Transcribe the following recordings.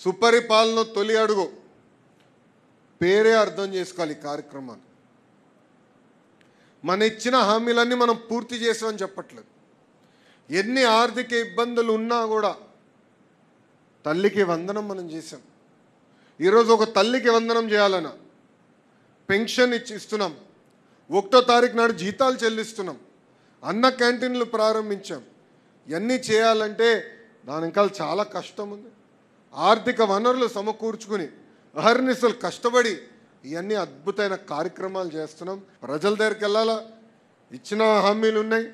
సుపరిపాలన తొలి అడుగు పేరే అర్థం చేసుకోవాలి ఈ కార్యక్రమాన్ని. మన ఇచ్చిన హామీలన్నీ మనం పూర్తి చేసామని చెప్పట్లేదు. ఎన్ని ఆర్థిక ఇబ్బందులు ఉన్నా కూడా తల్లికి వందనం మనం చేసాం. ఈరోజు ఒక తల్లికి వందనం చేయాలన్నా పెన్షన్ ఇస్తున్నాం, 1వ తారీఖు నాడు జీతాలు చెల్లిస్తున్నాం, అన్న క్యాంటీన్లు ప్రారంభించాం. ఇవన్నీ చేయాలంటే దాని ఇంకా చాలా కష్టం ఉంది. ఆర్థిక వనరులు సమకూర్చుకుని అహర్నిశలు కష్టపడి ఇవన్నీ అద్భుతమైన కార్యక్రమాలు చేస్తున్నాం. ప్రజల దగ్గరికి వెళ్ళాలా, ఇచ్చిన హామీలు ఉన్నాయి,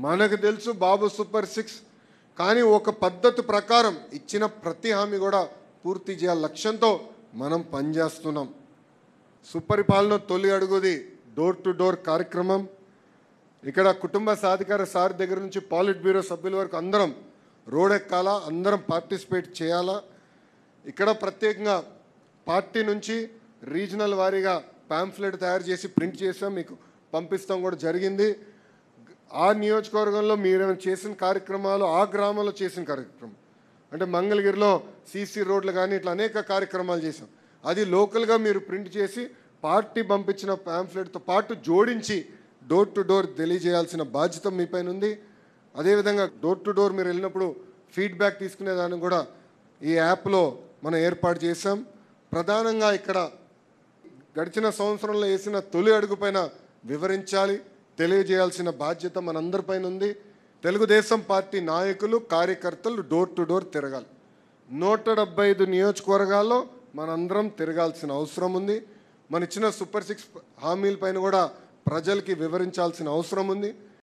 మనకు తెలుసు బాబు సూపర్ 6. కానీ ఒక పద్ధతి ప్రకారం ఇచ్చిన ప్రతి హామీ కూడా పూర్తి చేయాలి లక్ష్యంతో మనం పనిచేస్తున్నాం. సుపరిపాలన తొలి అడుగుది డోర్ టు డోర్ కార్యక్రమం. ఇక్కడ కుటుంబ సాధికార సార్ దగ్గర నుంచి పాలిట్ బ్యూరో సభ్యుల వరకు అందరం రోడ్ ఎక్కాలా, అందరం పార్టిసిపేట్ చేయాలా. ఇక్కడ ప్రత్యేకంగా పార్టీ నుంచి రీజనల్ వారీగా పాంఫ్లెట్ తయారు చేసి ప్రింట్ చేసాం, మీకు పంపిస్తాం కూడా జరిగింది. ఆ నియోజకవర్గంలో మీరు చేసిన కార్యక్రమాలు, ఆ గ్రామంలో చేసిన కార్యక్రమం అంటే మంగళగిరిలో సీసీ రోడ్లు కానీ ఇట్లా అనేక కార్యక్రమాలు చేసాం. అది లోకల్గా మీరు ప్రింట్ చేసి పార్టీ పంపించిన పాంఫ్లెట్తో పాటు జోడించి డోర్ టు డోర్ తెలియజేయాల్సిన బాధ్యత మీ పైన ఉంది. అదేవిధంగా డోర్ టు డోర్ మీరు వెళ్ళినప్పుడు ఫీడ్బ్యాక్ తీసుకునేదానికి కూడా ఈ యాప్లో మనం ఏర్పాటు చేసాం. ప్రధానంగా ఇక్కడ గడిచిన సంవత్సరంలో వేసిన తొలి అడుగు పైన వివరించాలి, తెలియజేయాల్సిన బాధ్యత మనందరిపైన ఉంది. తెలుగుదేశం పార్టీ నాయకులు, కార్యకర్తలు డోర్ టు డోర్ తిరగాలి. 175 నియోజకవర్గాల్లో మనందరం తిరగాల్సిన అవసరం ఉంది. మన ఇచ్చిన సూపర్ 6 హామీల పైన కూడా ప్రజలకి వివరించాల్సిన అవసరం ఉంది.